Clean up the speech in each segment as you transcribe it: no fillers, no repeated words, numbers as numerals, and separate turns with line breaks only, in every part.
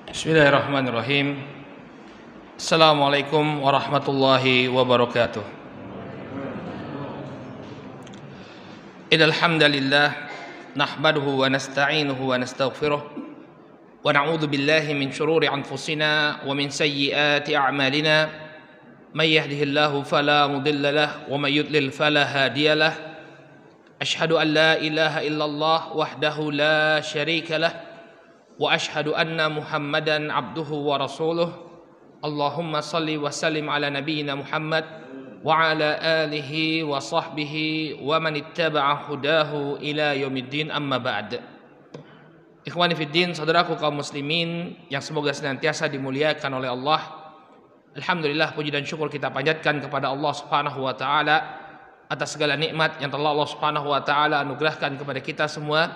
Bismillahirrahmanirrahim. Assalamualaikum warahmatullahi wabarakatuh. Innal hamdalillah nahmaduhu wa nasta'inuhu wa nastaghfiruh wa na'udzu billahi min shururi anfusina wa min sayyiati a'malina. May yahdihillahu fala mudilla lahu wa may yudlil fala hadiya lahu. Asyhadu an la ilaha illallah wahdahu la syarika lahu wa ashhadu anna Muhammadan abduhu wa rasuluh. Allahumma salli wa sallim ala nabiyyina Muhammad wa ala alihi wa sahbihi wa man ittaba'a hudahu ila yaumiddin, amma ba'd. Ikhwani fiddin, saudaraku kaum muslimin yang semoga senantiasa dimuliakan oleh Allah. Alhamdulillah, puji dan syukur kita panjatkan kepada Allah Subhanahu wa taala atas segala nikmat yang telah Allah Subhanahu wa taala anugerahkan kepada kita semua,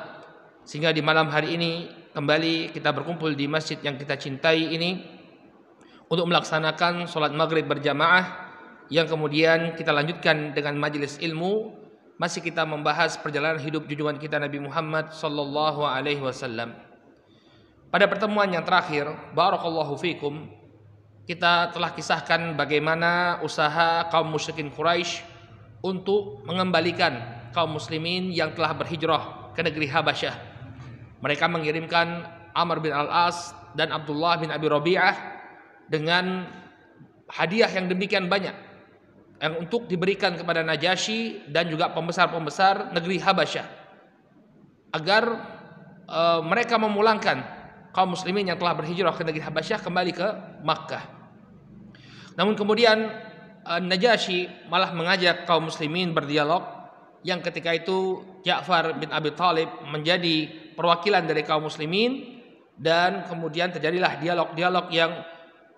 sehingga di malam hari ini kembali kita berkumpul di masjid yang kita cintai ini untuk melaksanakan sholat maghrib berjamaah, yang kemudian kita lanjutkan dengan majelis ilmu. Masih kita membahas perjalanan hidup junjungan kita Nabi Muhammad sallallahu alaihi wasallam. Pada pertemuan yang terakhir, barakallahu fikum, kita telah kisahkan bagaimana usaha kaum musyrikin Quraisy untuk mengembalikan kaum muslimin yang telah berhijrah ke negeri Habasyah. Mereka mengirimkan Amr bin Al-As dan Abdullah bin Abi Rabi'ah dengan hadiah yang demikian banyak yang untuk diberikan kepada Najasyi dan juga pembesar-pembesar negeri Habasyah, agar mereka memulangkan kaum muslimin yang telah berhijrah ke negeri Habasyah kembali ke Makkah. Namun kemudian Najasyi malah mengajak kaum muslimin berdialog, yang ketika itu Ja'far bin Abi Thalib menjadi perwakilan dari kaum muslimin, dan kemudian terjadilah dialog-dialog yang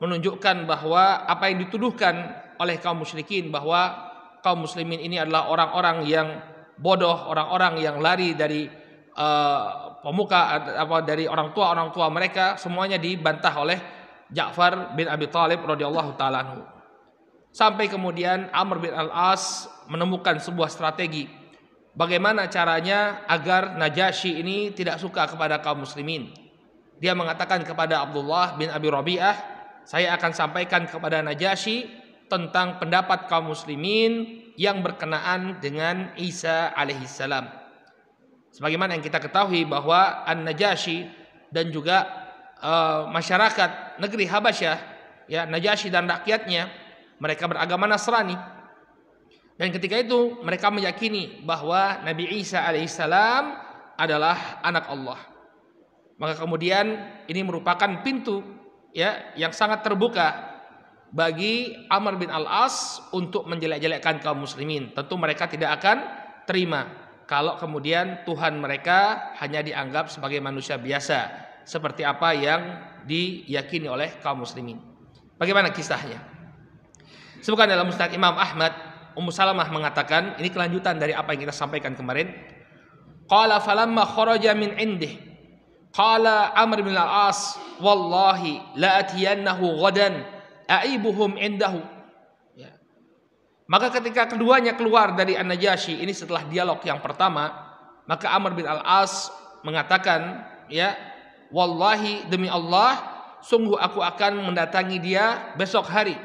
menunjukkan bahwa apa yang dituduhkan oleh kaum musyrikin bahwa kaum muslimin ini adalah orang-orang yang bodoh, orang-orang yang lari dari dari orang tua mereka, semuanya dibantah oleh Ja'far bin Abi Thalib radhiyallahu taala anhu. Sampai kemudian Amr bin Al-As menemukan sebuah strategi bagaimana caranya agar Najasyi ini tidak suka kepada kaum muslimin. Dia mengatakan kepada Abdullah bin Abi Rabi'ah, saya akan sampaikan kepada Najasyi tentang pendapat kaum muslimin yang berkenaan dengan Isa alaihissalam. Sebagaimana yang kita ketahui bahwa An-Najasyi dan juga masyarakat negeri Habasyah, ya, Najasyi dan rakyatnya, mereka beragama Nasrani. Dan ketika itu mereka meyakini bahwa Nabi Isa alaihissalam adalah anak Allah. Maka kemudian ini merupakan pintu, ya, yang sangat terbuka bagi Amr bin Al-As untuk menjelek-jelekkan kaum muslimin. Tentu mereka tidak akan terima kalau kemudian Tuhan mereka hanya dianggap sebagai manusia biasa, seperti apa yang diyakini oleh kaum muslimin. Bagaimana kisahnya? Sebutkan dalam Musnad Imam Ahmad, Ummu Salamah mengatakan, ini kelanjutan dari apa yang kita sampaikan kemarin. Qala falamma kharaja min indih qala Amr bin Al-As wallahi la atiyannahu ghadan aibuhum indahu. Ya. Maka ketika keduanya keluar dari An-Najasyi ini setelah dialog yang pertama, maka Amr bin Al-As mengatakan, ya, wallahi, demi Allah, sungguh aku akan mendatangi dia besok hari.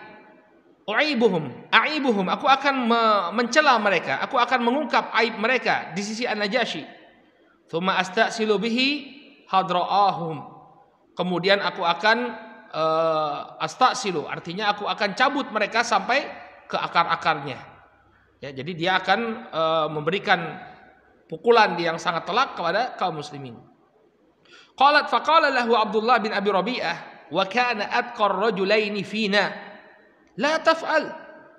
Aibuhum, aku akan mencela mereka, aku akan mengungkap aib mereka di sisi An-Najasyi. Tsumma astasilu bihi hadra'ahum. Kemudian aku akan astasilu, artinya aku akan cabut mereka sampai ke akar-akarnya. Ya, jadi dia akan memberikan pukulan yang sangat telak kepada kaum muslimin. Qalat faqala lahu Abdullah bin Abi Rabi'ah wa kana atqar rajulaini fina. La taf'al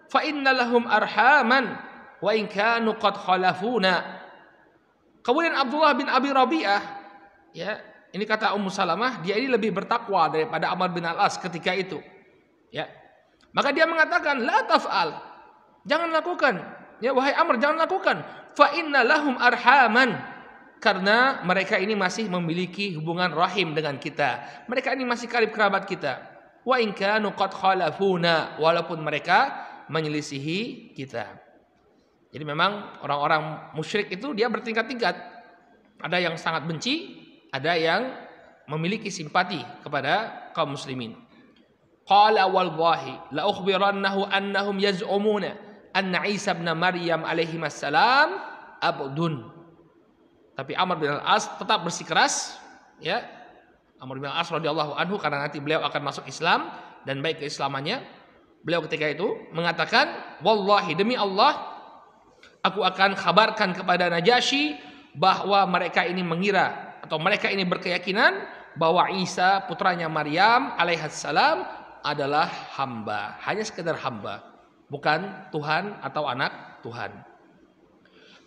fa inna lahum arhaman wa in kanu qad khalafuna. Kemudian Abdullah bin Abi Rabi'ah, ya, ini kata Ummu Salamah, dia ini lebih bertakwa daripada Amr bin Al-As ketika itu, ya. Maka dia mengatakan la taf'al, jangan lakukan, ya, wahai Amr, jangan lakukan, fa inna lahum arhaman, karena mereka ini masih memiliki hubungan rahim dengan kita, mereka ini masih karib kerabat kita. Wa in kanu qad khalafuna, walaupun mereka menyelisihi kita. Jadi memang orang-orang musyrik itu dia bertingkat-tingkat. Ada yang sangat benci, ada yang memiliki simpati kepada kaum muslimin. Qala wallahi la ukhbirannahu annahum yaz'umuna anna Isa ibn Maryam alaihi assalam abdun. Tapi Amr bin Al-As tetap bersikeras, ya. Amr bin Al-As radhiyallahu anhu, karena nanti beliau akan masuk Islam dan baik keislamannya, beliau ketika itu mengatakan, wallahi, demi Allah, aku akan kabarkan kepada Najasyi bahwa mereka ini mengira atau mereka ini berkeyakinan bahwa Isa putranya Maryam alaihissalam adalah hamba, hanya sekedar hamba, bukan Tuhan atau anak Tuhan.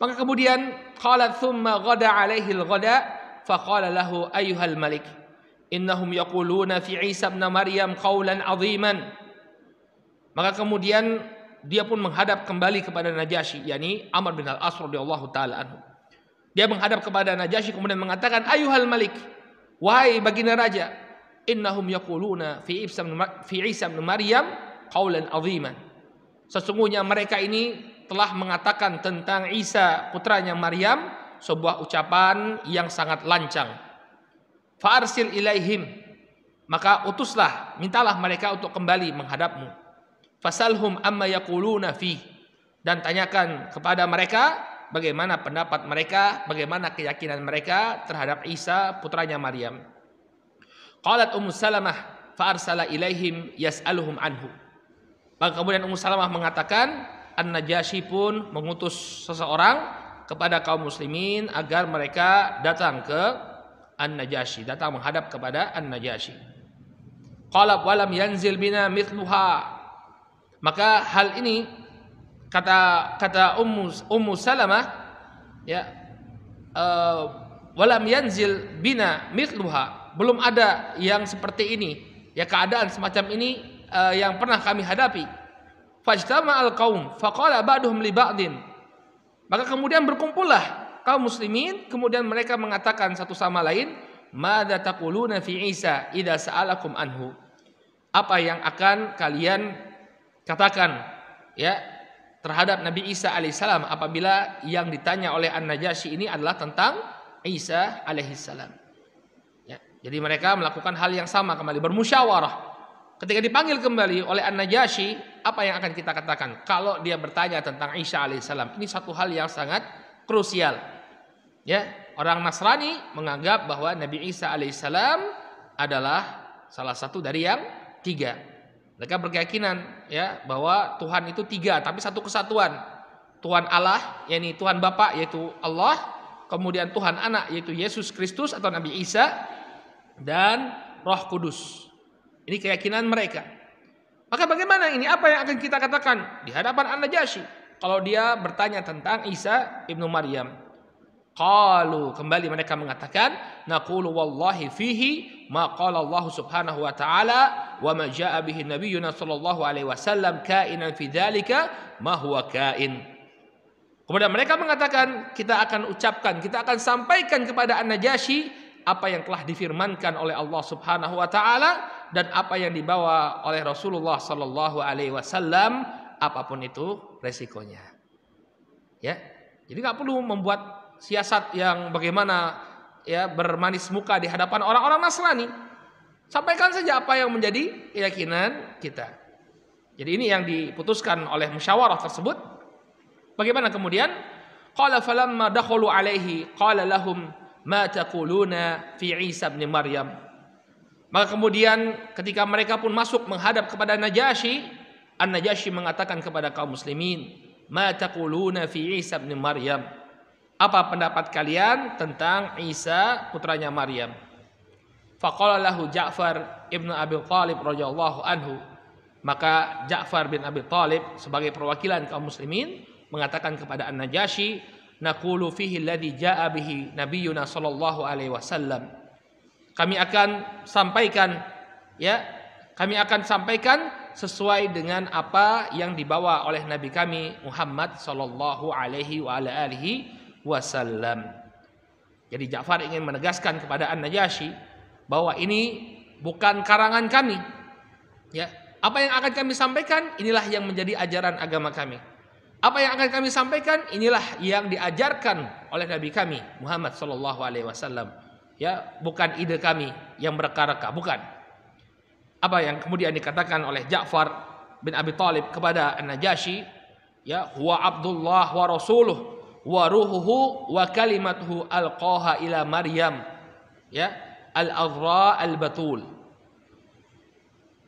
Maka kemudian qala thumma ghada alaihi al-ghada faqala lahu ayyuhal malik innahum yaquluna fi Isa ibn Maryam qawlan 'aziman. Maka kemudian dia pun menghadap kembali kepada Najasyi, yakni Amr bin Al-As radhiyallahu taala anhu. Dia menghadap kepada Najasyi kemudian mengatakan, ayyuhal malik, wahai baginda raja, innahum yaquluna fi Isa ibn Maryam qawlan 'aziman. Sesungguhnya mereka ini telah mengatakan tentang Isa putranya Maryam sebuah ucapan yang sangat lancang. Fa'arsil ilaihim, maka utuslah, mintalah mereka untuk kembali menghadapmu. Fasalhum amma yaquluna fi, dan tanyakan kepada mereka bagaimana pendapat mereka, bagaimana keyakinan mereka terhadap Isa putranya Maryam. Qalat Ummu Salamah fa'arsala ilaihim yas'aluhum anhu. Maka kemudian Ummu Salamah mengatakan, An-Najasyi pun mengutus seseorang kepada kaum muslimin agar mereka datang ke An-Najasyi, datang menghadap kepada An-Najasyi. Qala walam yanzil bina mithluha. Maka hal ini kata Ummu Salamah, ya, walam yanzil bina mithluha, belum ada yang seperti ini, ya, keadaan semacam ini yang pernah kami hadapi. Fajtama'al qaum faqala ba'duhum li ba'din. Maka kemudian berkumpullah kaum muslimin, kemudian mereka mengatakan satu sama lain, madza taquluna fi Isa idza sa'alakum anhu. Apa yang akan kalian katakan, ya, terhadap Nabi Isa alaihissalam apabila yang ditanya oleh An-Najasyi ini adalah tentang Isa alaihissalam. Ya, jadi mereka melakukan hal yang sama, kembali bermusyawarah. Ketika dipanggil kembali oleh An-Najasyi, apa yang akan kita katakan kalau dia bertanya tentang Isa alaihissalam? Ini satu hal yang sangat krusial. Ya, orang Nasrani menganggap bahwa Nabi Isa alaihissalam adalah salah satu dari yang tiga. Mereka berkeyakinan, ya, bahwa Tuhan itu tiga tapi satu kesatuan. Tuhan Allah, yakni Tuhan Bapa yaitu Allah, kemudian Tuhan Anak yaitu Yesus Kristus atau Nabi Isa, dan Roh Kudus. Ini keyakinan mereka. Maka bagaimana ini? Apa yang akan kita katakan di hadapan An-Najasyi kalau dia bertanya tentang Isa ibnu Maryam? Qalu, kembali mereka mengatakan, naqulu wallahi fihi ma qala Allah subhanahu wa ta'ala wa ma jaa bihi nabiyyuna sallallahu alaihi wasallam kainan fi dzalika ma huwa kain. Kemudian mereka mengatakan, kita akan ucapkan, kita akan sampaikan kepada An-Najasyi apa yang telah difirmankan oleh Allah subhanahu wa ta'ala dan apa yang dibawa oleh Rasulullah sallallahu alaihi wasallam, apapun itu resikonya. Ya, jadi nggak perlu membuat siasat yang bagaimana, ya, bermanis muka di hadapan orang-orang Nasrani. Sampaikan saja apa yang menjadi keyakinan kita. Jadi ini yang diputuskan oleh musyawarah tersebut. Bagaimana kemudian? Qala falamma dakhalu alaihi qala lahum ma taquluna fi Isa bin Maryam. Maka kemudian ketika mereka pun masuk menghadap kepada Najasyi, An-Najasyi mengatakan kepada kaum muslimin, ma taquluna fi Isa bin Maryam. Apa pendapat kalian tentang Isa putranya Maryam? Faqala lahu Ja'far ibn Abi Thalib radhiyallahu anhu. Maka Ja'far bin Abi Thalib sebagai perwakilan kaum muslimin mengatakan kepada An-Najasyi, naqulu fihi alladhi ja'a bihi nabiyyuna sallallahu alaihi wasallam. Kami akan sampaikan, ya, kami akan sampaikan sesuai dengan apa yang dibawa oleh Nabi kami Muhammad sallallahu alaihi wa ala alihi wasallam. Jadi Ja'far ingin menegaskan kepada An-Najasyi bahwa ini bukan karangan kami. Ya, apa yang akan kami sampaikan inilah yang menjadi ajaran agama kami. Apa yang akan kami sampaikan inilah yang diajarkan oleh Nabi kami Muhammad sallallahu alaihi wasallam, ya, bukan ide kami yang bereka-reka, bukan. Apa yang kemudian dikatakan oleh Ja'far bin Abi Thalib kepada An-Najasyi, ya, huwa Abdullah wa rasuluh wa ruhuhu wa kalimatuhu alqaha ila Maryam, ya, al-azra al-batul.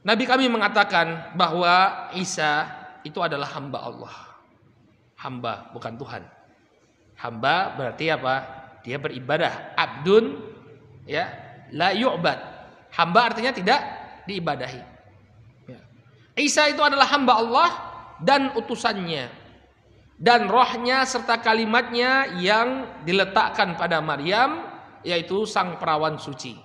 Nabi kami mengatakan bahwa Isa itu adalah hamba Allah. Hamba, bukan Tuhan. Hamba berarti apa? Dia beribadah. Abdun, ya, la yu'bad. Hamba artinya tidak diibadahi. Ya. Isa itu adalah hamba Allah dan utusannya, dan rohnya serta kalimatnya yang diletakkan pada Maryam, yaitu sang perawan suci.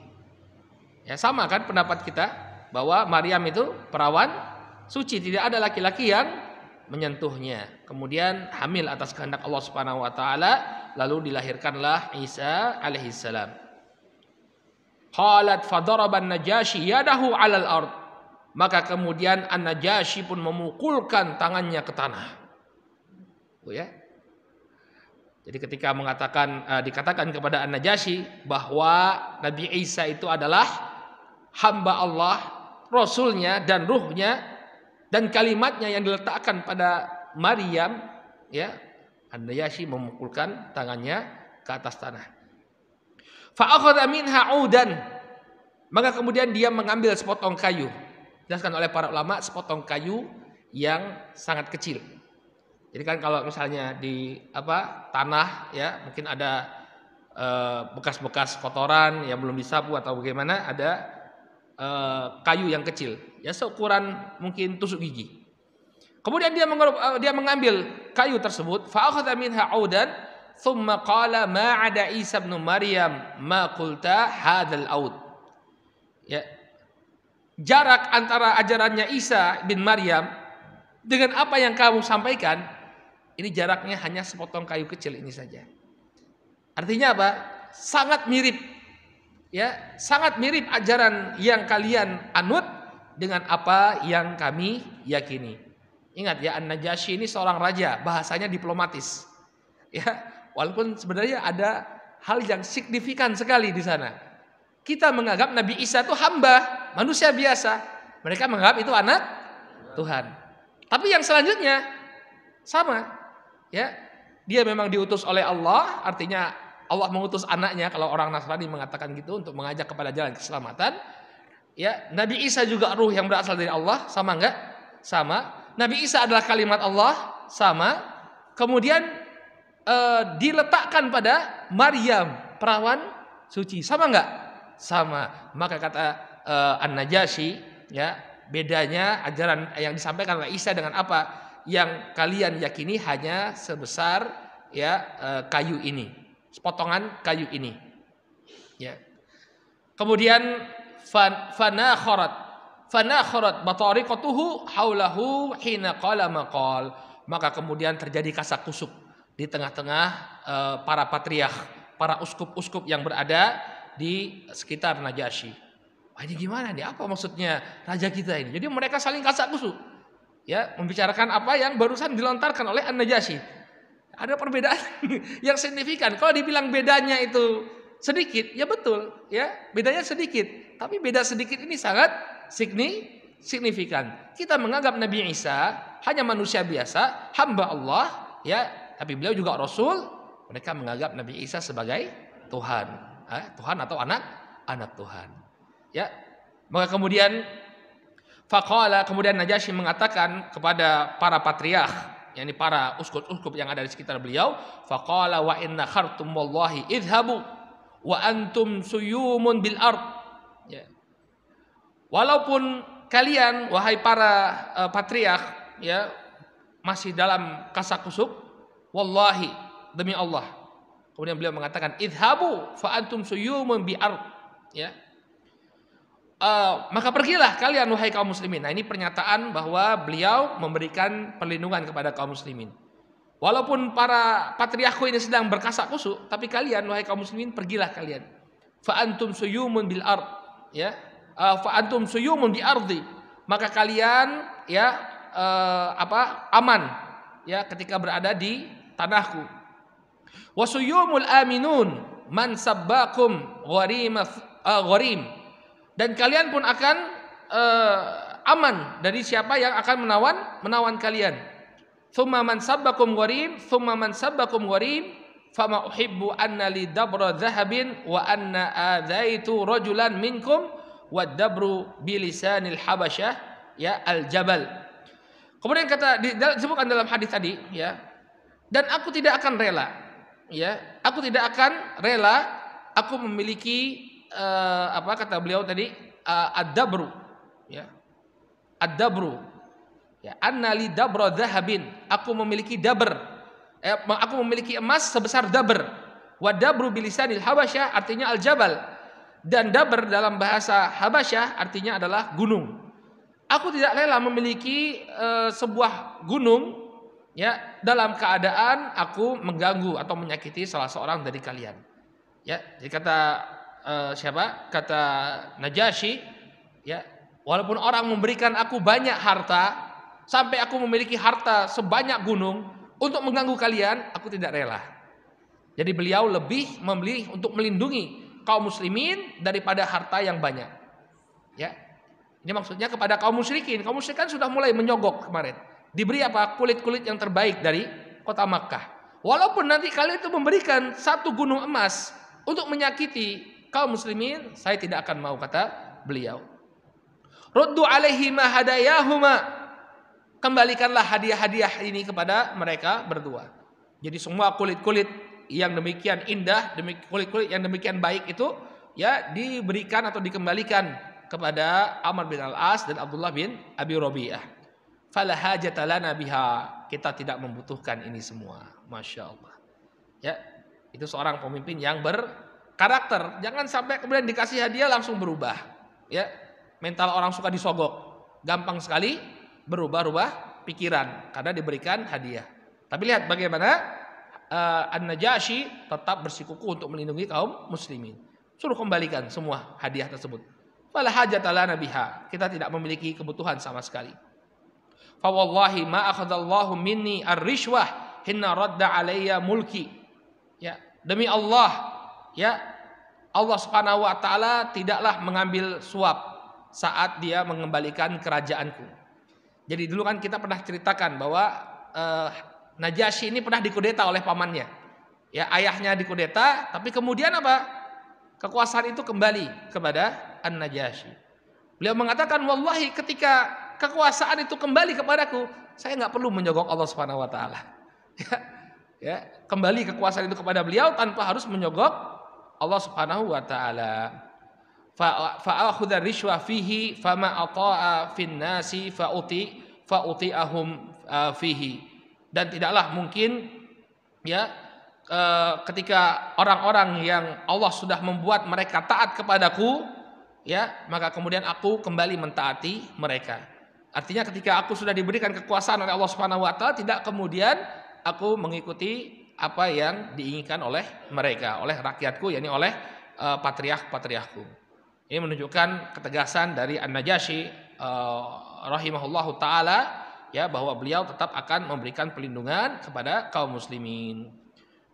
Ya, sama kan pendapat kita bahwa Maryam itu perawan suci, tidak ada laki-laki yang menyentuhnya. Kemudian hamil atas kehendak Allah Subhanahu wa taala, lalu dilahirkanlah Isa alaihissalam. Qalat fadaraba an-Najasyi yadahu 'alal ard. Maka kemudian An-Najasyi pun memukulkan tangannya ke tanah. Oh ya. Jadi ketika dikatakan kepada An-Najasyi bahwa Nabi Isa itu adalah hamba Allah, rasulnya dan ruhnya dan kalimatnya yang diletakkan pada Maryam, ya, An-Najasyi memukulkan tangannya ke atas tanah. Fa akhadha minha 'udan. Maka kemudian dia mengambil sepotong kayu. Dijelaskan oleh para ulama, sepotong kayu yang sangat kecil. Jadi kan kalau misalnya di tanah, ya, mungkin ada bekas-bekas kotoran yang belum disapu atau bagaimana, ada kayu yang kecil, ya, seukuran mungkin tusuk gigi. Kemudian dia mengambil kayu tersebut, fa akhadha minha 'udan, thumma qala ma 'ada Isa ibn Maryam ma qulta hadzal 'ud. Ya. Jarak antara ajarannya Isa bin Maryam dengan apa yang kamu sampaikan, ini jaraknya hanya sepotong kayu kecil ini saja. Artinya apa? Sangat mirip. Ya, sangat mirip ajaran yang kalian anut dengan apa yang kami yakini. Ingat ya, An-Najasyi ini seorang raja, bahasanya diplomatis. Ya, walaupun sebenarnya ada hal yang signifikan sekali di sana. Kita menganggap Nabi Isa itu hamba, manusia biasa. Mereka menganggap itu anak Tuhan. Tapi yang selanjutnya sama, ya. Dia memang diutus oleh Allah, artinya Allah mengutus anaknya, kalau orang Nasrani mengatakan gitu, untuk mengajak kepada jalan keselamatan. Ya, Nabi Isa juga ruh yang berasal dari Allah, sama enggak? Sama. Nabi Isa adalah kalimat Allah, sama. Kemudian diletakkan pada Maryam, perawan suci, sama enggak? Sama. Maka kata An-Najasyi, ya, bedanya ajaran yang disampaikan oleh Isa dengan apa yang kalian yakini hanya sebesar, ya, kayu ini, sepotongan kayu ini, ya. Kemudian fanakharat batariqatuhu haulahu hina qala maqal. Maka kemudian terjadi kasak kusuk di tengah-tengah para patriark, para uskup-uskup yang berada di sekitar Najasyi. Wah, ini gimana nih? Apa maksudnya raja kita ini? Jadi mereka saling kasak kusuk, ya, membicarakan apa yang barusan dilontarkan oleh An-Najasyi. Ada perbedaan yang signifikan. Kalau dibilang bedanya itu sedikit, ya betul, ya, bedanya sedikit. Tapi beda sedikit ini sangat signifikan. Kita menganggap Nabi Isa hanya manusia biasa, hamba Allah, ya, tapi beliau juga Rasul. Mereka menganggap Nabi Isa sebagai Tuhan. Tuhan atau anak Tuhan. Ya. Maka kemudian kemudian Najasyi mengatakan kepada para patriark, yakni para uskup-uskup yang ada di sekitar beliau, faqala wa inna khartum wallahi idhabu wa antum suyumun bil ard. Ya. Walaupun kalian, wahai para patriark, ya, masih dalam kasak kusuk, wallahi, demi Allah. Kemudian beliau mengatakan idhabu fa antum suyumun bi ard, ya. Maka pergilah kalian wahai kaum muslimin. Nah, ini pernyataan bahwa beliau memberikan perlindungan kepada kaum muslimin. Walaupun para patriarku ini sedang berkasak kusuk, tapi kalian wahai kaum muslimin, pergilah kalian. Fa antum suyumun bil ard, ya. Fa antum suyumun bi ardi. Maka kalian, ya, aman, ya, ketika berada di tanahku. Wasuyumul aminun man sabbakum gharim. Dan kalian pun akan aman dari siapa yang akan menawan kalian. Tsumma man sabbakum gharim, tsumma man sabbakum gharim, fama uhibbu anna li dabra dhahabin wa anna adaitu rajulan minkum wa dabru bilisanil habasyah ya al-jabal. Kemudian disebutkan dalam hadis tadi ya, dan aku tidak akan rela ya, aku tidak akan rela aku memiliki apa kata beliau tadi ad-dabru ya, ad-dabru ya, anna li dabra dhahabin, aku memiliki dabr, aku memiliki emas sebesar dabr. Wa dabru bilisanil habasyah artinya al-jabal, dan dabr dalam bahasa Habasyah artinya adalah gunung. Aku tidak rela memiliki sebuah gunung ya dalam keadaan aku mengganggu atau menyakiti salah seorang dari kalian. Ya, jadi kata siapa? Kata Najasyi ya, walaupun orang memberikan aku banyak harta, sampai aku memiliki harta sebanyak gunung untuk mengganggu kalian, aku tidak rela. Jadi beliau lebih memilih untuk melindungi kaum muslimin daripada harta yang banyak. Ya. Ini maksudnya kepada kaum musyrikin. Kaum musyrikin sudah mulai menyogok kemarin. Diberi apa? Kulit-kulit yang terbaik dari kota Makkah. Walaupun nanti kalian itu memberikan satu gunung emas untuk menyakiti kaum muslimin, saya tidak akan mau, kata beliau. Ruddu alaihima hadayahuma, kembalikanlah hadiah-hadiah ini kepada mereka berdua. Jadi semua kulit-kulit yang demikian indah, kulit-kulit yang demikian baik itu ya diberikan atau dikembalikan kepada Amr bin Al-As dan Abdullah bin Abi Rabi'ah. Fala hajata lana biha, kita tidak membutuhkan ini semua. Masya Allah. Ya, itu seorang pemimpin yang berkarakter. Jangan sampai kemudian dikasih hadiah langsung berubah. Ya, mental orang suka disogok, gampang sekali berubah-ubah pikiran karena diberikan hadiah. Tapi lihat bagaimana An-Najasyi tetap bersikukuh untuk melindungi kaum muslimin. Suruh kembalikan semua hadiah tersebut. Fala hajata lana biha, kita tidak memiliki kebutuhan sama sekali. Fa wallahi ma akhadallahu minni ar-rishwah hinna radda alayya mulki. Ya, demi Allah, ya, Allah Subhanahu wa taala tidaklah mengambil suap saat dia mengembalikan kerajaanku. Jadi dulu kan kita pernah ceritakan bahwa Najasyi ini pernah dikudeta oleh pamannya. Ya, ayahnya dikudeta, tapi kemudian apa? Kekuasaan itu kembali kepada An-Najasyi. Beliau mengatakan, wallahi ketika kekuasaan itu kembali kepadaku, saya nggak perlu menyogok Allah Subhanahu Wa Taala. Ya, kembali kekuasaan itu kepada beliau tanpa harus menyogok Allah Subhanahu Wa Taala. Fa'akhudha rishwa fihi, fama ata'a fin nasi fa'uti'ahum fihi. Dan tidaklah mungkin ya ketika orang-orang yang Allah sudah membuat mereka taat kepadaku, ya, maka kemudian aku kembali mentaati mereka. Artinya ketika aku sudah diberikan kekuasaan oleh Allah Subhanahu wa taala, tidak kemudian aku mengikuti apa yang diinginkan oleh mereka, oleh rakyatku, yakni oleh patriark-patriarkku. Ini menunjukkan ketegasan dari An-Najasyi rahimahullahu taala, ya, bahwa beliau tetap akan memberikan perlindungan kepada kaum muslimin.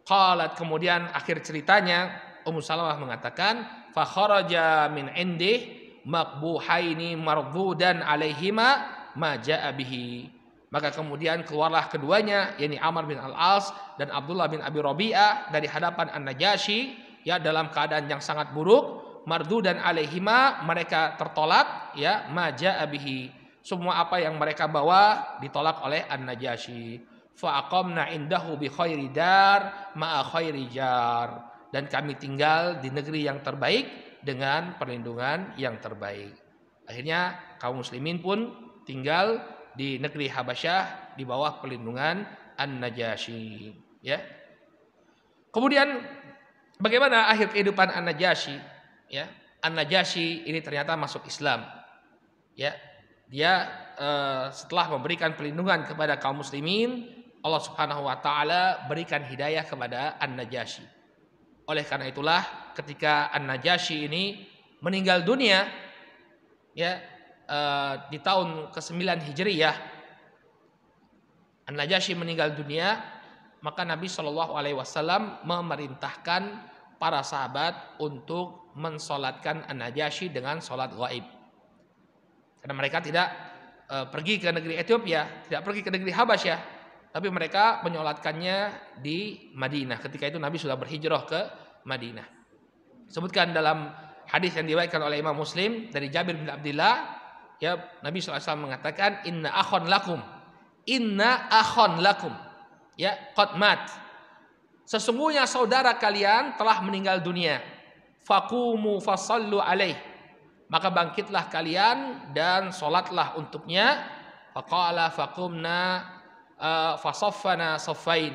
Qalat, kemudian akhir ceritanya Ummu Salamah mengatakan, fa kharaja min indih maqbuhaini mardudan alaihima ma jaa bihi. Maka kemudian keluarlah keduanya, yakni Amr bin Al-As dan Abdullah bin Abi Rabi'ah dari hadapan An-Najasyi, ya, dalam keadaan yang sangat buruk. Mardudan alaihima, mereka tertolak, ya, ma jaa bihi, semua apa yang mereka bawa ditolak oleh An-Najasyi. Fa aqamna indahu bi khairi dar ma'a khairi jar, dan kami tinggal di negeri yang terbaik dengan perlindungan yang terbaik. Akhirnya kaum muslimin pun tinggal di negeri Habasyah di bawah perlindungan An-Najasyi, ya. Kemudian bagaimana akhir kehidupan An-Najasyi, ya? An-Najasyi ini ternyata masuk Islam, ya. Dia setelah memberikan perlindungan kepada kaum muslimin, Allah Subhanahu wa taala berikan hidayah kepada An-Najasyi. Oleh karena itulah ketika An-Najasyi ini meninggal dunia, ya, di tahun ke-9 Hijriyah, An-Najasyi meninggal dunia, maka Nabi Shallallahu alaihi wasallam memerintahkan para sahabat untuk mensolatkan An-Najasyi dengan solat gaib. Karena mereka tidak pergi ke negeri Ethiopia, tidak pergi ke negeri Habasyah, tapi mereka menyolatkannya di Madinah. Ketika itu Nabi sudah berhijrah ke Madinah. Sebutkan dalam hadis yang diriwayatkan oleh Imam Muslim dari Jabir bin Abdullah, ya, Nabi SAW mengatakan inna akhon lakum ya qad mat, sesungguhnya saudara kalian telah meninggal dunia, faqumu fasallu alaih, maka bangkitlah kalian dan salatlah untuknya. Faqala faqumna fasaffana saffain,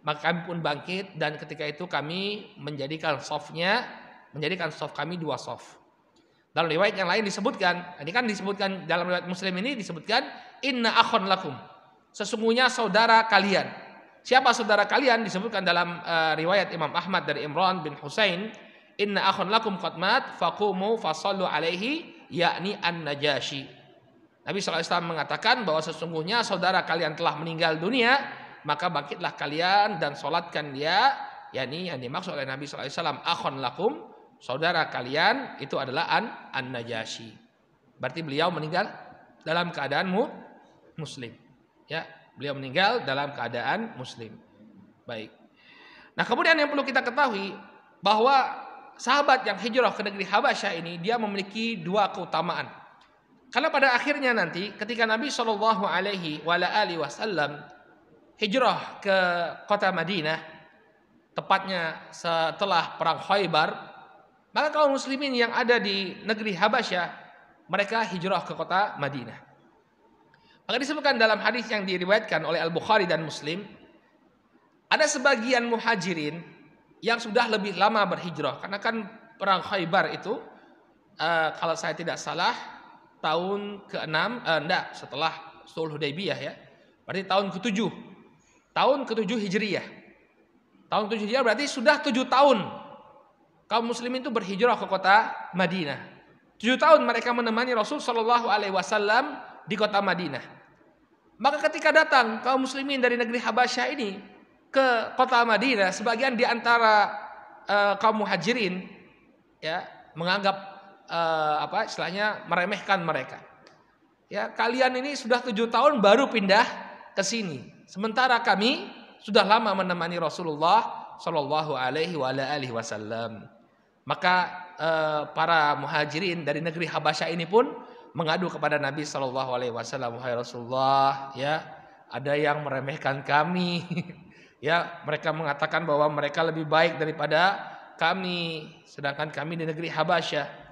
maka kami pun bangkit dan ketika itu kami menjadikan saf kami 2 saf. Dalam riwayat yang lain disebutkan, ini kan disebutkan dalam riwayat Muslim ini disebutkan inna akhon lakum, sesungguhnya saudara kalian. Siapa saudara kalian? Disebutkan dalam riwayat Imam Ahmad dari Imran bin Husain, inna akhon lakum qad mat faqumu fasallu alaihi, yakni An-Najasyi. Nabi SAW mengatakan bahwa sesungguhnya saudara kalian telah meninggal dunia, maka bangkitlah kalian dan solatkan dia, yakni yang dimaksud oleh Nabi SAW akhon lakum, saudara kalian itu adalah An-Najasyi. Berarti beliau meninggal dalam keadaan muslim. Ya, beliau meninggal dalam keadaan muslim. Baik. Nah, kemudian yang perlu kita ketahui bahwa sahabat yang hijrah ke negeri Habasyah ini dia memiliki 2 keutamaan. Karena pada akhirnya nanti ketika Nabi Shallallahu Alaihi Wasallam hijrah ke kota Madinah, tepatnya setelah perang Khaybar, maka kaum muslimin yang ada di negeri Habasyah mereka hijrah ke kota Madinah. Maka disebutkan dalam hadis yang diriwayatkan oleh Al-Bukhari dan Muslim, ada sebagian muhajirin yang sudah lebih lama berhijrah. Karena kan perang Khaybar itu kalau saya tidak salah tahun ke-6, setelah Sulh Hudaybiyah ya. Berarti tahun ke-7. Tahun ke-7 Hijriyah. Tahun ke-7 Hijriyah berarti sudah 7 tahun kaum muslimin itu berhijrah ke kota Madinah. 7 tahun mereka menemani Rasul Shallallahu Alaihi Wasallam di kota Madinah. Maka ketika datang kaum muslimin dari negeri Habasyah ini ke kota Madinah, sebagian di antara kaum muhajirin ya menganggap istilahnya meremehkan mereka. Ya, kalian ini sudah 7 tahun baru pindah ke sini, sementara kami sudah lama menemani Rasulullah Shallallahu Alaihi Wasallam. Maka para muhajirin dari negeri Habasyah ini pun mengadu kepada Nabi Shallallahu Alaihi Wasallam, wahai Rasulullah, ya ada yang meremehkan kami, ya mereka mengatakan bahwa mereka lebih baik daripada kami, sedangkan kami di negeri Habasyah.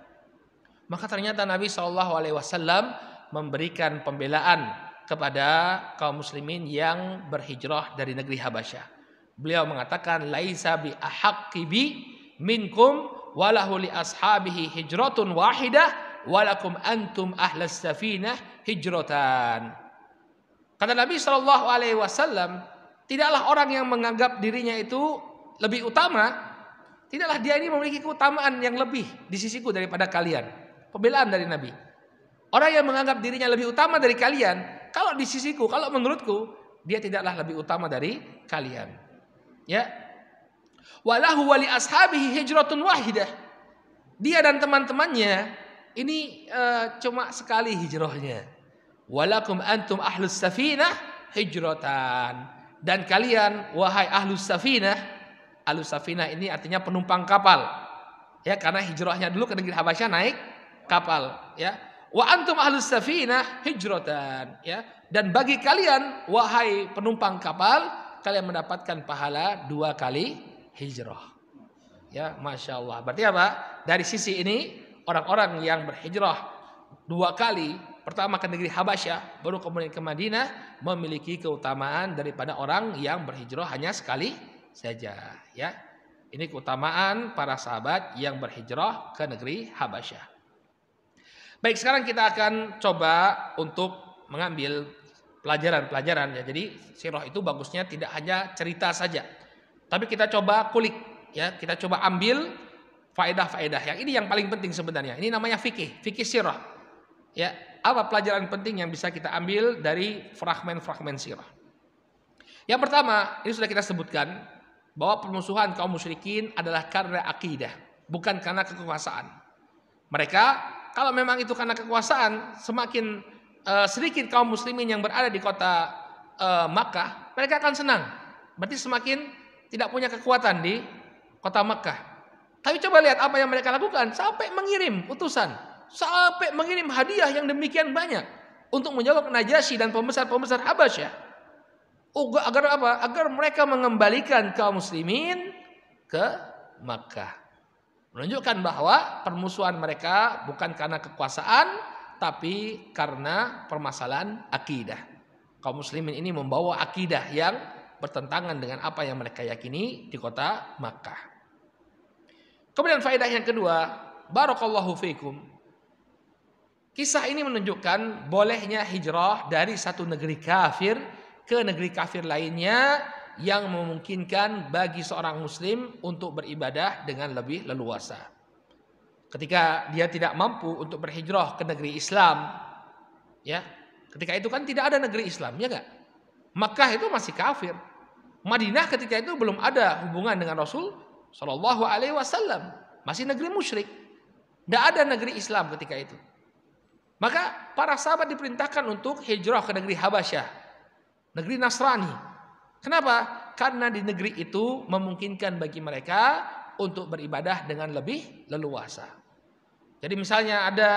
Maka ternyata Nabi Shallallahu Alaihi Wasallam memberikan pembelaan kepada kaum muslimin yang berhijrah dari negeri Habasyah. Beliau mengatakan, laisa bi ahaqqi bi minkum walahu li ashabihi hijratun wahidah walakum antum ahlas safinah hijratan. Kata Nabi Shallallahu Alaihi Wasallam, tidaklah orang yang menganggap dirinya itu lebih utama, tidaklah dia ini memiliki keutamaan yang lebih di sisiku daripada kalian. Pembelaan dari Nabi. Orang yang menganggap dirinya lebih utama dari kalian, kalau di sisiku, kalau menurutku, dia tidaklah lebih utama dari kalian. Ya. Walahu wali ashabihi hijratun wahidah. Dia dan teman-temannya ini cuma sekali hijrahnya. Walakum antum ahlus safinah hijratan. Dan kalian wahai ahlus safinah ini artinya penumpang kapal. Ya, karena hijrahnya dulu ke negeri Habasyah naik kapal, ya. Wa antum ahlus safinah hijratan, ya. Dan bagi kalian wahai penumpang kapal, kalian mendapatkan pahala 2 kali hijrah. Ya, Masya Allah. Berarti apa? Dari sisi ini orang-orang yang berhijrah 2 kali, pertama ke negeri Habasyah, baru kemudian ke Madinah, memiliki keutamaan daripada orang yang berhijrah hanya sekali saja. Ya, ini keutamaan para sahabat yang berhijrah ke negeri Habasyah. Baik, sekarang kita akan coba untuk mengambil pelajaran-pelajaran ya. Jadi sirah itu bagusnya tidak hanya cerita saja, tapi kita coba kulik ya, kita coba ambil faedah-faedah. Yang ini yang paling penting sebenarnya. Ini namanya fikih sirah. Ya, apa pelajaran penting yang bisa kita ambil dari fragmen-fragmen sirah? Yang pertama, ini sudah kita sebutkan bahwa permusuhan kaum musyrikin adalah karena akidah, bukan karena kekuasaan. Mereka kalau memang itu karena kekuasaan, semakin sedikit kaum muslimin yang berada di kota Makkah, mereka akan senang. Berarti semakin tidak punya kekuatan di kota Makkah. Tapi coba lihat apa yang mereka lakukan, sampai mengirim utusan, sampai mengirim hadiah yang demikian banyak untuk menjawab Najasyi dan pembesar-pembesar Habasyah. Agar apa? Agar mereka mengembalikan kaum muslimin ke Makkah. Menunjukkan bahwa permusuhan mereka bukan karena kekuasaan, tapi karena permasalahan akidah. Kaum muslimin ini membawa akidah yang bertentangan dengan apa yang mereka yakini di kota Makkah. Kemudian faedah yang kedua, barakallahu fiikum. Kisah ini menunjukkan bolehnya hijrah dari satu negeri kafir ke negeri kafir lainnya yang memungkinkan bagi seorang muslim untuk beribadah dengan lebih leluasa. Ketika dia tidak mampu untuk berhijrah ke negeri Islam, ya, ketika itu kan tidak ada negeri Islam, ya enggak? Makkah itu masih kafir. Madinah ketika itu belum ada hubungan dengan Rasul Shallallahu Alaihi Wasallam, masih negeri musyrik. Tidak ada negeri Islam ketika itu. Maka para sahabat diperintahkan untuk hijrah ke negeri Habasyah, negeri Nasrani. Kenapa? Karena di negeri itu memungkinkan bagi mereka untuk beribadah dengan lebih leluasa. Jadi misalnya ada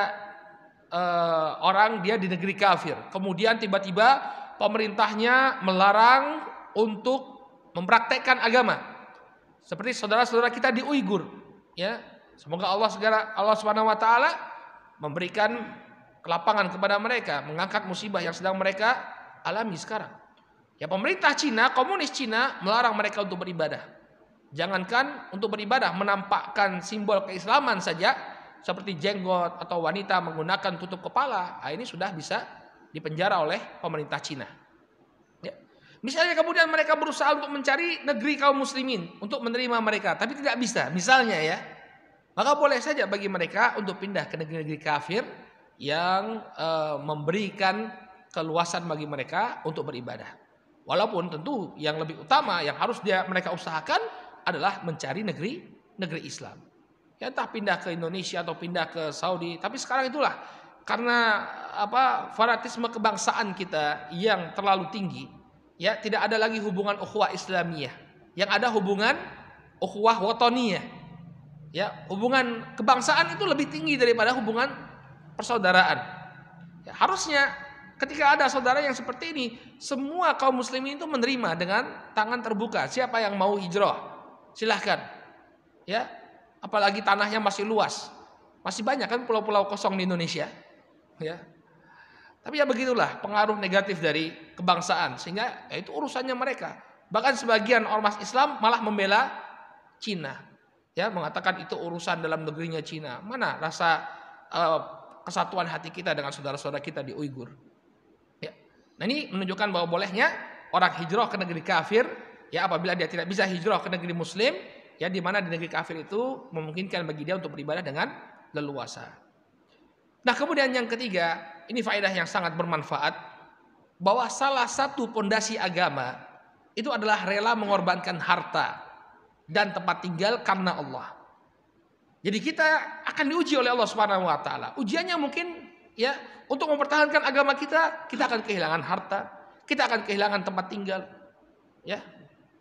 orang dia di negeri kafir, kemudian tiba-tiba pemerintahnya melarang untuk mempraktekkan agama. Seperti saudara-saudara kita di Uighur, ya. Semoga Allah Subhanahu wa taala memberikan kelapangan kepada mereka, mengangkat musibah yang sedang mereka alami sekarang. Ya, pemerintah Cina, komunis Cina melarang mereka untuk beribadah. Jangankan untuk beribadah, menampakkan simbol keislaman saja seperti jenggot atau wanita menggunakan tutup kepala, ini sudah bisa dipenjara oleh pemerintah Cina. Ya. Misalnya kemudian mereka berusaha untuk mencari negeri kaum muslimin untuk menerima mereka, tapi tidak bisa. Misalnya ya, maka boleh saja bagi mereka untuk pindah ke negeri-negeri kafir yang memberikan keluasan bagi mereka untuk beribadah. Walaupun tentu yang lebih utama yang harus mereka usahakan adalah mencari negeri Islam. Ya, entah pindah ke Indonesia atau pindah ke Saudi, tapi sekarang itulah karena fanatisme kebangsaan kita yang terlalu tinggi, ya, tidak ada lagi hubungan ukhuwah Islamiyah. Yang ada hubungan ukhuwah watoniyah. Ya, hubungan kebangsaan itu lebih tinggi daripada hubungan persaudaraan. Ya, harusnya ketika ada saudara yang seperti ini, semua kaum muslimin itu menerima dengan tangan terbuka. Siapa yang mau hijrah, silahkan. Ya, apalagi tanahnya masih luas, masih banyak kan pulau-pulau kosong di Indonesia. Ya, tapi ya begitulah pengaruh negatif dari kebangsaan, sehingga itu urusannya mereka. Bahkan sebagian ormas Islam malah membela Cina. Ya, mengatakan itu urusan dalam negerinya Cina. Mana rasa kesatuan hati kita dengan saudara-saudara kita di Uighur. Ya. Nah, ini menunjukkan bahwa bolehnya orang hijrah ke negeri kafir, ya, apabila dia tidak bisa hijrah ke negeri muslim, ya, di mana di negeri kafir itu memungkinkan bagi dia untuk beribadah dengan leluasa. Nah, kemudian yang ketiga, ini faedah yang sangat bermanfaat, bahwa salah satu pondasi agama itu adalah rela mengorbankan harta dan tempat tinggal karena Allah. Jadi kita akan diuji oleh Allah Subhanahu wa taala. Ujiannya mungkin, ya, untuk mempertahankan agama kita akan kehilangan harta, kita akan kehilangan tempat tinggal. Ya.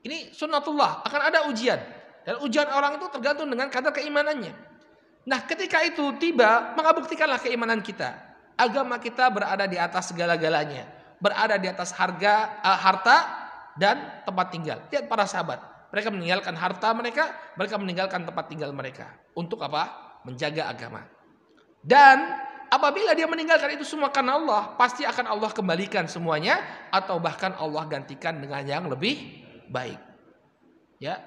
Ini sunnatullah, akan ada ujian. Dan ujian orang itu tergantung dengan kadar keimanannya. Nah, ketika itu tiba, maka buktikanlah keimanan kita. Agama kita berada di atas segala-galanya, berada di atas harta dan tempat tinggal. Lihat para sahabat. Mereka meninggalkan harta mereka meninggalkan tempat tinggal mereka. Untuk apa? Menjaga agama. Dan apabila dia meninggalkan itu semua karena Allah, pasti akan Allah kembalikan semuanya, atau bahkan Allah gantikan dengan yang lebih baik. Ya,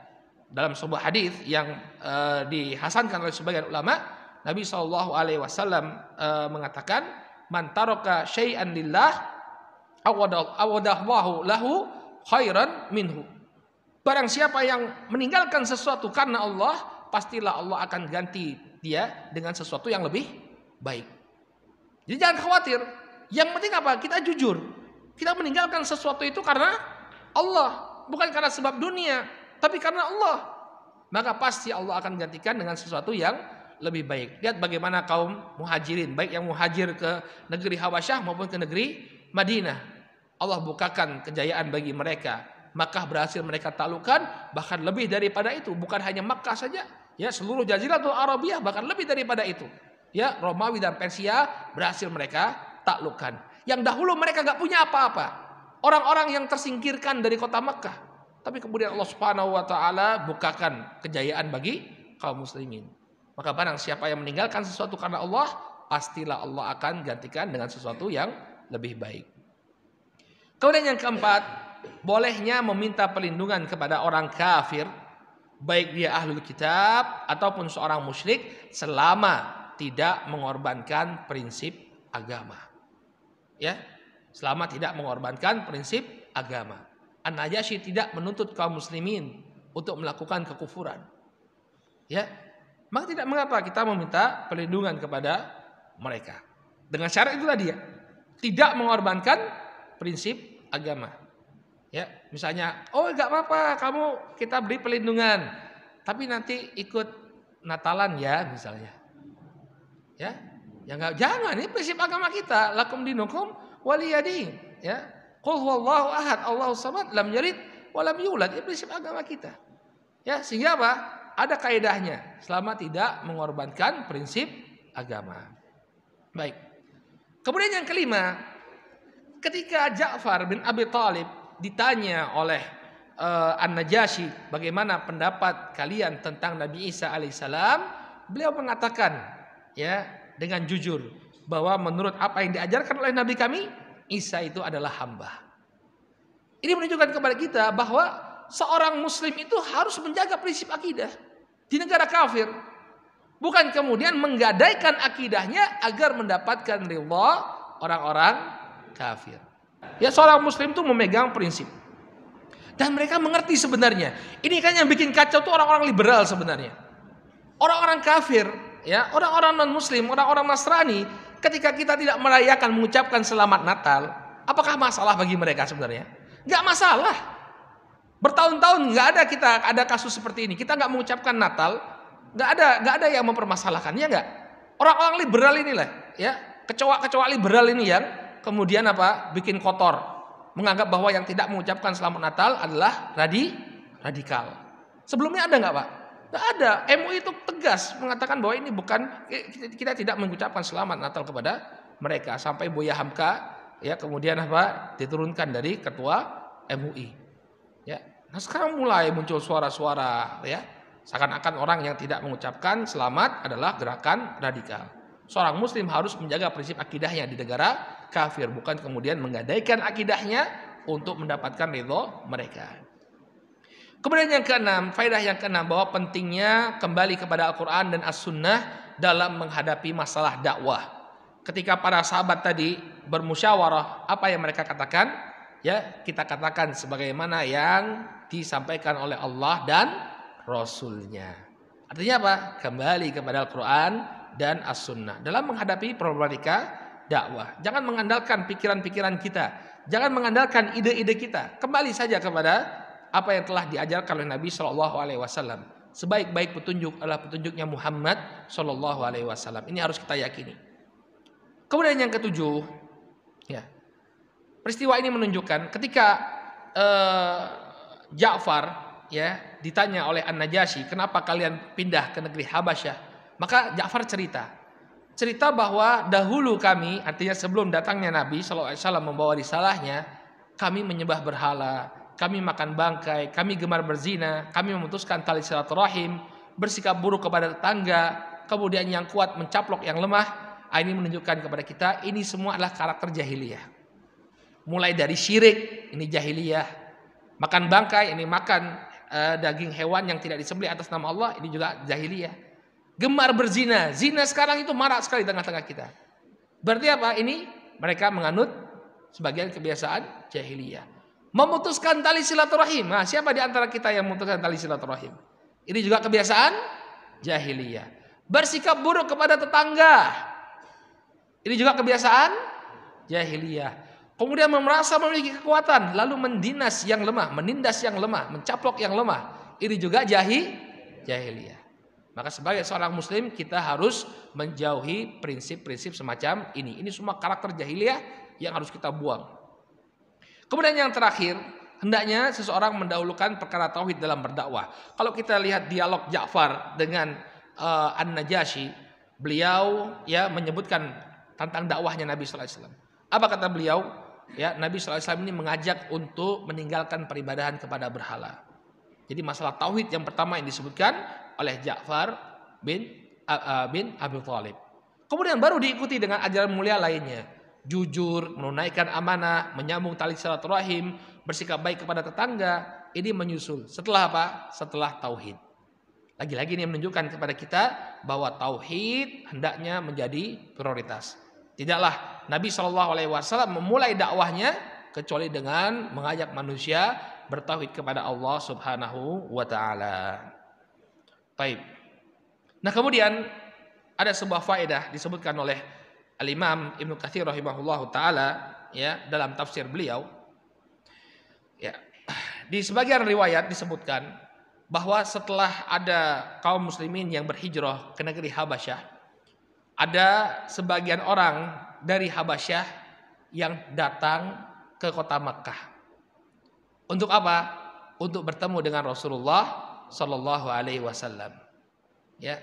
dalam sebuah hadis yang dihasankan oleh sebagian ulama, Nabi SAW mengatakan, "Man taraka syai'an lillah awadallahu lahu khairan minhu." Barang siapa yang meninggalkan sesuatu karena Allah, pastilah Allah akan ganti dia dengan sesuatu yang lebih baik. Jadi jangan khawatir. Yang penting apa? Kita jujur. Kita meninggalkan sesuatu itu karena Allah, bukan karena sebab dunia. tapi karena Allah, maka pasti Allah akan gantikan dengan sesuatu yang lebih baik. Lihat bagaimana kaum muhajirin, baik yang muhajir ke negeri Habasyah maupun ke negeri Madinah. Allah bukakan kejayaan bagi mereka. Makkah berhasil mereka taklukkan, bahkan lebih daripada itu. Bukan hanya Makkah saja, ya, seluruh Jaziratul Arabiyah, bahkan lebih daripada itu. Ya, Romawi dan Persia berhasil mereka taklukkan. Yang dahulu mereka gak punya apa-apa. Orang-orang yang tersingkirkan dari kota Makkah. Tapi kemudian Allah Subhanahu wa taala bukakan kejayaan bagi kaum muslimin. Maka barang siapa yang meninggalkan sesuatu karena Allah, pastilah Allah akan gantikan dengan sesuatu yang lebih baik. Kemudian yang keempat, bolehnya meminta perlindungan kepada orang kafir, baik dia ahlul kitab ataupun seorang musyrik, selama tidak mengorbankan prinsip agama. Ya, selama tidak mengorbankan prinsip agama. An-Najasyi tidak menuntut kaum muslimin untuk melakukan kekufuran. Ya, maka tidak mengapa kita meminta perlindungan kepada mereka. Dengan syarat itu tadi ya, tidak mengorbankan prinsip agama. Ya, misalnya, oh enggak apa-apa, kita beri perlindungan, tapi nanti ikut Natalan ya, misalnya. Ya, enggak, jangan, ini prinsip agama kita, lakum dinukum waliyadin, ya. Qul huwallahu ahad, Allahus samad, lam yalid wa lam yulad. Ini prinsip agama kita. Ya, sehingga apa? Ada kaidahnya, selama tidak mengorbankan prinsip agama. Baik. Kemudian yang kelima, ketika Ja'far bin Abi Thalib ditanya oleh An-Najasyi, bagaimana pendapat kalian tentang Nabi Isa alaihissalam, beliau mengatakan, ya, dengan jujur, bahwa menurut apa yang diajarkan oleh Nabi kami, Isa itu adalah hamba. Ini menunjukkan kepada kita bahwa seorang muslim itu harus menjaga prinsip akidah di negara kafir. Bukan kemudian menggadaikan akidahnya agar mendapatkan ridha orang-orang kafir. Ya, seorang muslim itu memegang prinsip. Dan mereka mengerti sebenarnya. Ini kan yang bikin kacau tuh orang-orang liberal sebenarnya. Orang-orang kafir, ya, orang-orang non-muslim, orang-orang Nasrani, ketika kita tidak merayakan, mengucapkan selamat Natal, apakah masalah bagi mereka sebenarnya? Enggak masalah. Bertahun-tahun nggak ada kasus seperti ini. Kita nggak mengucapkan Natal, nggak ada yang mempermasalahkan, ya nggak? Orang-orang liberal inilah, ya, kecoa liberal ini yang kemudian apa? Bikin kotor, menganggap bahwa yang tidak mengucapkan selamat Natal adalah radikal. Sebelumnya ada nggak, Pak? Nggak ada. MUI itu tegas mengatakan bahwa ini bukan, kita tidak mengucapkan selamat Natal kepada mereka, sampai Buya Hamka, ya, kemudian apa? Diturunkan dari ketua MUI. Ya, nah sekarang mulai muncul suara-suara, ya, seakan-akan orang yang tidak mengucapkan selamat adalah gerakan radikal. Seorang muslim harus menjaga prinsip akidahnya di negara kafir, bukan kemudian menggadaikan akidahnya untuk mendapatkan ridho mereka. Kemudian yang keenam, faedah yang keenam, bahwa pentingnya kembali kepada Al-Quran dan As-Sunnah dalam menghadapi masalah dakwah. Ketika para sahabat tadi bermusyawarah, apa yang mereka katakan? Ya, kita katakan sebagaimana yang disampaikan oleh Allah dan Rasulnya. Artinya apa? Kembali kepada Al-Quran dan As-Sunnah dalam menghadapi problematika dakwah. Jangan mengandalkan pikiran-pikiran kita, jangan mengandalkan ide-ide kita. Kembali saja kepada apa yang telah diajarkan oleh Nabi SAW. Sebaik-baik petunjuk adalah petunjuknya Muhammad SAW. Ini harus kita yakini. Kemudian yang ketujuh, ya, peristiwa ini menunjukkan ketika Ja'far, ya, ditanya oleh An-Najasyi, kenapa kalian pindah ke negeri Habasyah? Maka Ja'far cerita bahwa dahulu kami, artinya sebelum datangnya Nabi SAW membawa risalahnya, kami menyembah berhala, kami makan bangkai, kami gemar berzina, kami memutuskan tali silaturahim, bersikap buruk kepada tetangga, kemudian yang kuat mencaplok yang lemah. Ini menunjukkan kepada kita ini semua adalah karakter jahiliyah. Mulai dari syirik, ini jahiliyah. Makan bangkai, ini makan daging hewan yang tidak disembelih atas nama Allah, ini juga jahiliyah. Gemar berzina, zina sekarang itu marak sekali di tengah-tengah kita. Berarti apa? Ini mereka menganut sebagian kebiasaan jahiliyah. Memutuskan tali silaturahim. Nah, siapa di antara kita yang memutuskan tali silaturahim? Ini juga kebiasaan jahiliyah. Bersikap buruk kepada tetangga. Ini juga kebiasaan jahiliyah. Kemudian merasa memiliki kekuatan, lalu menindas yang lemah, mencaplok yang lemah. Ini juga jahiliyah. Maka sebagai seorang muslim kita harus menjauhi prinsip-prinsip semacam ini. Ini semua karakter jahiliyah yang harus kita buang. Kemudian yang terakhir, hendaknya seseorang mendahulukan perkara tauhid dalam berdakwah. Kalau kita lihat dialog Ja'far dengan An-Najasyi, beliau ya menyebutkan tentang dakwahnya Nabi sallallahu alaihi wasallam. Apa kata beliau? Ya, Nabi sallallahu alaihi wasallam ini mengajak untuk meninggalkan peribadahan kepada berhala. Jadi masalah tauhid yang pertama yang disebutkan oleh Ja'far bin Abi Thalib. Kemudian baru diikuti dengan ajaran mulia lainnya. Jujur, menunaikan amanah, menyambung tali silaturahim, bersikap baik kepada tetangga. Ini menyusul. Setelah apa? Setelah tauhid. Lagi-lagi ini menunjukkan kepada kita bahwa tauhid hendaknya menjadi prioritas. Tidaklah Nabi SAW memulai dakwahnya kecuali dengan mengajak manusia bertauhid kepada Allah Subhanahu wa taala. Baik. Nah, kemudian ada sebuah faedah disebutkan oleh Al-Imam Ibnu Katsir rahimahullahu taala ya dalam tafsir beliau. Ya. Di sebagian riwayat disebutkan bahwa setelah ada kaum muslimin yang berhijrah ke negeri Habasyah, ada sebagian orang dari Habasyah yang datang ke kota Makkah. Untuk apa? Untuk bertemu dengan Rasulullah sallallahu alaihi wasallam. Ya.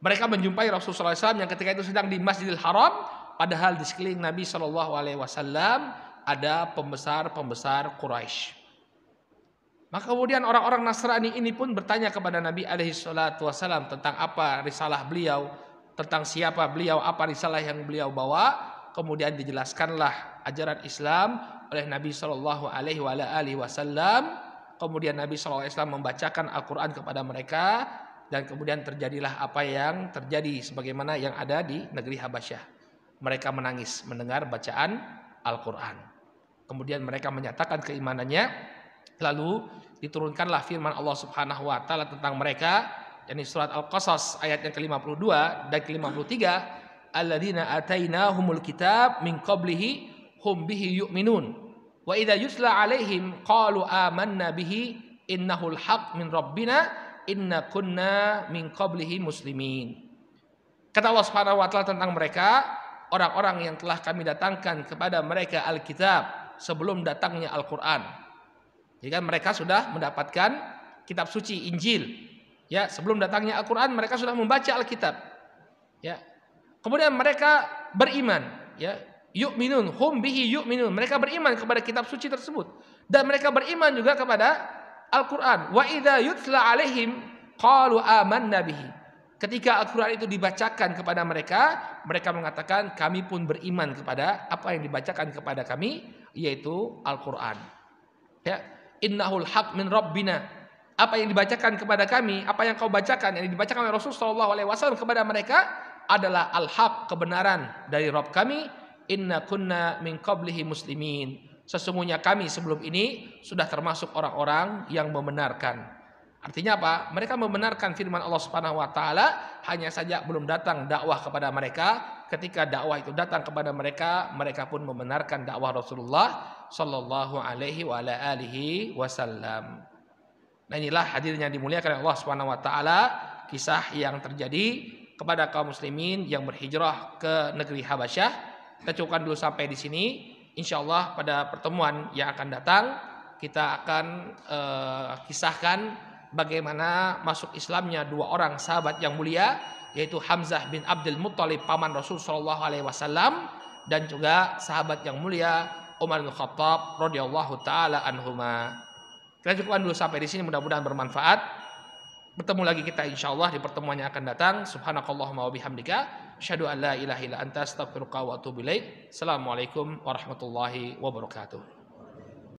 Mereka menjumpai Rasulullah SAW yang ketika itu sedang di Masjidil Haram, padahal di sekeliling Nabi sallallahu alaihi wasallam ada pembesar-pembesar Quraisy. Maka kemudian orang-orang Nasrani ini pun bertanya kepada Nabi alaihi salatu wasallam tentang apa risalah beliau, tentang siapa beliau, apa risalah yang beliau bawa. Kemudian dijelaskanlah ajaran Islam oleh Nabi sallallahu alaihi wasallam. Kemudian Nabi sallallahu alaihi wasallam membacakan Al-Qur'an kepada mereka dan kemudian terjadilah apa yang terjadi sebagaimana yang ada di negeri Habasyah. Mereka menangis mendengar bacaan Al-Qur'an. Kemudian mereka menyatakan keimanannya. Lalu diturunkanlah firman Allah Subhanahu wa taala tentang mereka, yakni surat Al-Qasas ayat yang ke-52 dan ke-53, alladzina atainahumul kitab min qablihi hum bihi yu'minun wa idza yusla alaihim qalu amanna bihi innahul haq min rabbina inna kunna min qablihi muslimin. Kata Allah Subhanahu wa taala tentang mereka, orang-orang yang telah kami datangkan kepada mereka Alkitab sebelum datangnya Al-Qur'an. Jadi kan mereka sudah mendapatkan kitab suci Injil. Ya, sebelum datangnya Al-Qur'an mereka sudah membaca Alkitab. Ya. Kemudian mereka beriman, ya. Yu'minun hum bihi yu'minun. Mereka beriman kepada kitab suci tersebut dan mereka beriman juga kepada Al-Qur'an. Wa idza yutla alaihim qalu amanna bihi. Ketika Al-Qur'an itu dibacakan kepada mereka, mereka mengatakan kami pun beriman kepada apa yang dibacakan kepada kami, yaitu Al-Qur'an. Ya. Innahul haq min rabbina. Apa yang dibacakan kepada kami, apa yang kau bacakan, yang dibacakan oleh Rasul sallallahu alaihi wasallam kepada mereka adalah al-haq, kebenaran dari Rabb kami. Inna kunna min qablihi muslimin. Sesungguhnya kami sebelum ini sudah termasuk orang-orang yang membenarkan. Artinya apa? Mereka membenarkan firman Allah Subhanahu wa taala, hanya saja belum datang dakwah kepada mereka. Ketika dakwah itu datang kepada mereka, mereka pun membenarkan dakwah Rasulullah sallallahu alaihi wa ala alihi wasallam. Nah, inilah hadirnya dimuliakan Allah Subhanahu wa taala kisah yang terjadi kepada kaum muslimin yang berhijrah ke negeri Habasyah. Kita cukupkan dulu sampai di sini. Insyaallah pada pertemuan yang akan datang kita akan kisahkan bagaimana masuk Islamnya dua orang sahabat yang mulia, yaitu Hamzah bin Abdul Muttalib paman Rasul sallallahu alaihi wasallam dan juga sahabat yang mulia Umar bin Khattab radhiyallahu taala anhuma. Kita cukupkan dulu sampai di sini, mudah-mudahan bermanfaat. Bertemu lagi kita insyaallah di pertemuan yang akan datang. Subhanakallahumma wa bihamdika asyhadu an la ilaha illa anta astaghfiruka wa atubu ilaik. Assalamualaikum warahmatullahi wabarakatuh.